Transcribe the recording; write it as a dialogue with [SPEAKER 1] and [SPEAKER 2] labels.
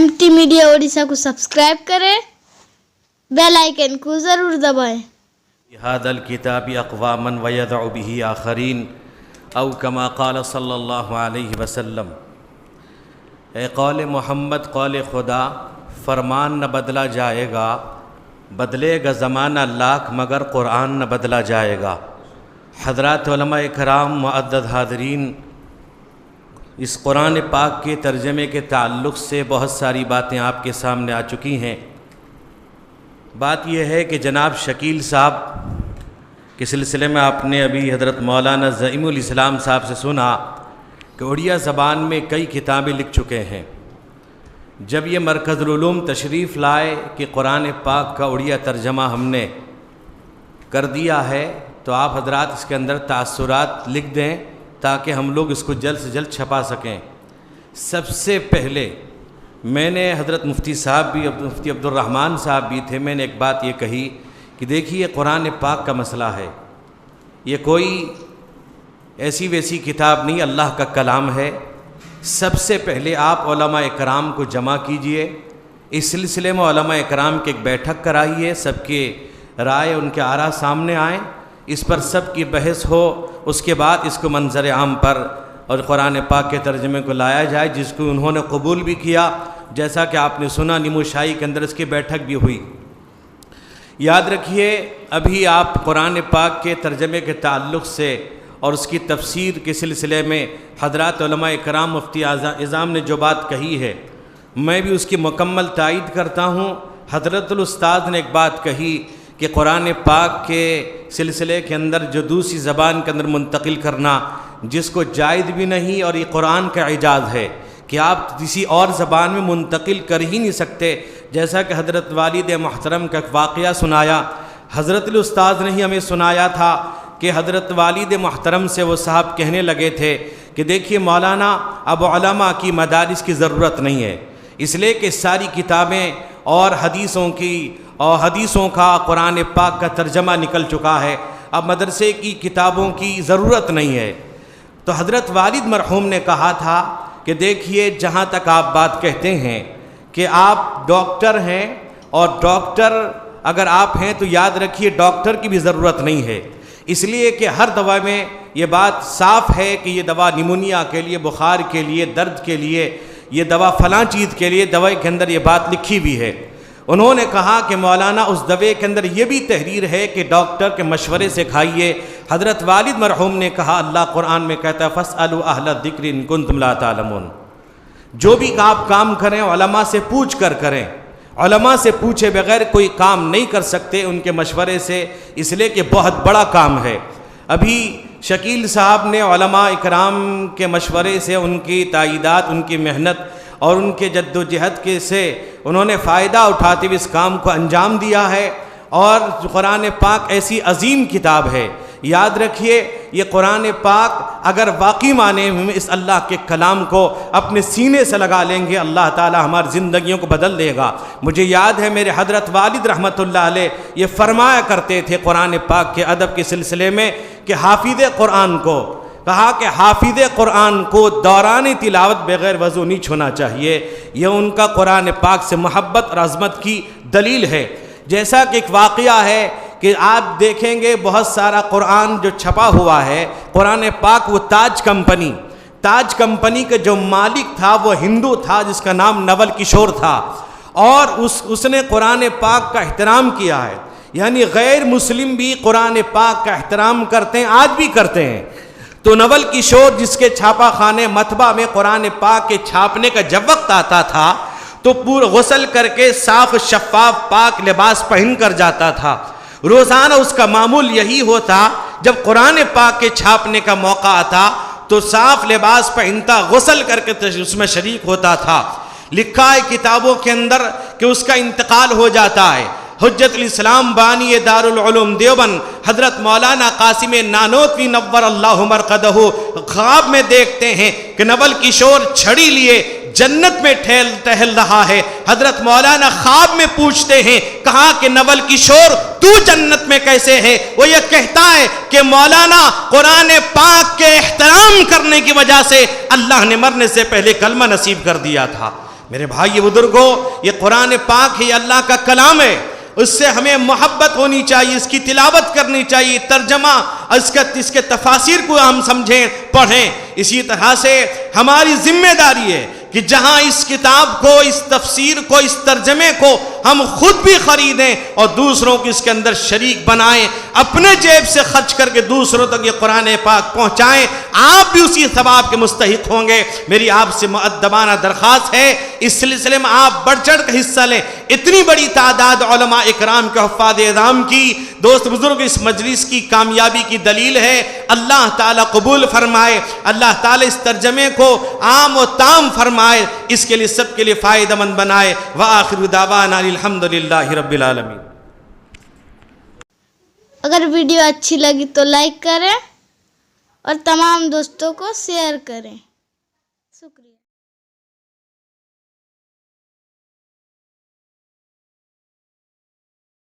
[SPEAKER 1] MT media Odisha को subscribe करें, bell icon को ज़रूर दबाएं।
[SPEAKER 2] हादल किताबी अक़वामन व यदअु बिही आखरीन औ कमा क़ाल सल्लल्लाहु अलैहि वसल्लम। ए कौल मोहम्मद कौल खुदा, फरमान न बदला जाएगा, बदलेगा ज़माना लाख मगर क़ुरान न बदला जाएगा। हज़रात उलमा इकराम मुअद्दद हाज़रीन, इस कुरान पाक के तर्जमे के ताल्लुक़ से बहुत सारी बातें आपके सामने आ चुकी हैं। बात यह है कि जनाब शकील साहब के सिलसिले में आपने अभी हज़रत मौलाना ज़ईमुल इस्लाम साहब से सुना कि उड़िया ज़बान में कई किताबें लिख चुके हैं। जब ये मरकज़ुल उलूम तशरीफ़ लाए कि कुरान पाक का उड़िया तर्जमा हमने कर दिया है, तो आप हज़रात इसके अंदर तासुरात लिख दें ताकि हम लोग इसको जल्द से जल्द छपा सकें। सबसे पहले मैंने हज़रत मुफ्ती साहब भी, मुफ्ती अब्दुर्रहमान साहब भी थे, मैंने एक बात ये कही कि देखिए कुरान पाक का मसला है, ये कोई ऐसी वैसी किताब नहीं, अल्लाह का कलाम है। सबसे पहले आप उलमा इकराम को जमा कीजिए, इस सिलसिले में उलमा इकराम की एक बैठक कराइए, सबके राय उनके आरा सामने आएँ, इस पर सब की बहस हो, उसके बाद इसको मंजर आम पर और कुरान पाक के तर्जमे को लाया जाए, जिसको उन्होंने कबूल भी किया। जैसा कि आपने सुना निमोशाही के अंदर इसकी बैठक भी हुई। याद रखिए, अभी आप कुरान पाक के तर्जमे के ताल्लुक़ से और उसकी तफसीर के सिलसिले में हज़रात उलमा इकराम मुफ्ती इज़ाम ने जो बात कही है, मैं भी उसकी मुकम्मल तायीद करता हूँ। हज़रतुल उस्ताद ने एक बात कही कि कुरान पाक के सिलसिले के अंदर जो दूसरी ज़बान के अंदर मुंतकिल करना, जिसको जायज़ भी नहीं, और ये कुरान का इजाज़ है कि आप किसी और ज़बान में मुंतकिल कर ही नहीं सकते। जैसा कि हज़रत वालिद मोहतरम का वाक़या सुनाया, हज़रतुल उस्ताद ने ही हमें सुनाया था कि हज़रत वालिद मोहतरम से वो साहब कहने लगे थे कि देखिए मौलाना, अब उलमा की मदारिस की ज़रूरत नहीं है, इसलिए कि सारी किताबें और हदीसों का कुरान पाक का तर्जमा निकल चुका है, अब मदरसे की किताबों की ज़रूरत नहीं है। तो हज़रत वालिद मरहूम ने कहा था कि देखिए, जहाँ तक आप बात कहते हैं कि आप डॉक्टर हैं, और डॉक्टर अगर आप हैं तो याद रखिए डॉक्टर की भी ज़रूरत नहीं है, इसलिए कि हर दवा में ये बात साफ़ है कि ये दवा निमोनिया के लिए, बुखार के लिए, दर्द के लिए, ये दवा फ़लाँ चीज़ के लिए, दवाई के अंदर ये बात लिखी भी है। उन्होंने कहा कि मौलाना, उस दवे के अंदर ये भी तहरीर है कि डॉक्टर के मशवरे से खाइए। हज़रत वालिद मरहूम ने कहा, अल्लाह कुरान में कहता है फ़स्अलू अहल ज़िक्र इन कुंतुम ला तालमून। जो भी आप काम करें उलमा से पूछ कर करें, उलमा से पूछे बगैर कोई काम नहीं कर सकते उनके मशवरे से, इसलिए कि बहुत बड़ा काम है। अभी शकील साहब ने उलमा इकराम के मशवरे से, उनकी तायीदात, उनकी मेहनत और उनके जद्दोजहद के से उन्होंने फ़ायदा उठाते हुए इस काम को अंजाम दिया है। और कुरान पाक ऐसी अजीम किताब है, याद रखिए, ये कुरान पाक अगर वाकई माने में इस अल्लाह के कलाम को अपने सीने से लगा लेंगे, अल्लाह ताला हमारी ज़िंदगियों को बदल देगा। मुझे याद है मेरे हज़रत वालिद रहमतुल्लाह अलैह ये फरमाया करते थे कुरान पाक के अदब के सिलसिले में कि हाफिज़ कुरान को कहा कि हाफिज़ कुरान को दौरान तिलावत बग़ैर वज़ू नहीं छूना चाहिए। यह उनका कुरान पाक से मोहब्बत और अज़मत की दलील है। जैसा कि एक वाक़या है कि आप देखेंगे बहुत सारा कुरान जो छपा हुआ है, कुरान पाक, वो ताज कंपनी के जो मालिक था वो हिंदू था, जिसका नाम नवल किशोर था, और उसने कुरान पाक का एहतराम किया है। यानी गैर मुस्लिम भी कुरान पाक का एहतराम करते हैं, आज भी करते हैं। तो नवल किशोर, जिसके छापा खाने मतबा में कुरान पाक के छापने का जब वक्त आता था तो पूरा गुस्ल करके साफ शफ़ाफ पाक लिबास पहन कर जाता था। रोज़ाना उसका मामूल यही होता, जब कुरान पाक के छापने का मौका आता तो साफ लिबास पहनता, गुस्ल करके उसमें शरीक होता था। लिखा है किताबों के अंदर कि उसका इंतकाल हो जाता है। हुज्जतुल इस्लाम बानी दारुल उलूम देवबंद हज़रत मौलाना कासिम नानोतवी नव्वर अल्लाहु मरक़दहु ख्वाब में देखते हैं कि नवल किशोर छड़ी लिए जन्नत में टहल रहा है। हज़रत मौलाना ख्वाब में पूछते हैं, कहा कि नवल किशोर तू जन्नत में कैसे है? वो ये कहता है कि मौलाना कुरान पाक के एहतराम करने की वजह से अल्लाह ने मरने से पहले कलमा नसीब कर दिया था। میرے بھائی بزرگوں، یہ قرآن پاک ہے، یہ اللہ کا کلام ہے، اس سے ہمیں محبت ہونی چاہیے، اس کی تلاوت کرنی چاہیے، ترجمہ اس کے تفاسیر کو ہم سمجھیں، پڑھیں۔ اسی طرح سے ہماری ذمہ داری ہے کہ جہاں اس کتاب کو، اس تفسیر کو، اس ترجمے کو ہم خود بھی خریدیں اور دوسروں کو اس کے اندر شریک بنائیں، اپنے جیب سے خرچ کر کے دوسروں تک یہ قرآن پاک پہنچائیں، آپ بھی اسی ثواب کے مستحق ہوں گے۔ میری آپ سے مؤدبانہ درخواست ہے، اس سلسلے میں آپ بڑھ چڑھ کر حصہ لیں۔ اتنی بڑی تعداد علماء اکرام کے حفاظ اعظام کی، دوست بزرگ، اس مجلس کی کامیابی کی دلیل ہے۔ اللہ تعالیٰ قبول فرمائے، اللہ تعالیٰ اس ترجمے کو عام و تام فرمائے، اس کے لیے سب کے لیے فائدہ مند بنائے۔ وآخر دعوانا الحمدللہ رب العالمین۔
[SPEAKER 1] اگر ویڈیو اچھی لگی تو لائک کریں اور تمام دوستوں کو شیئر کریں۔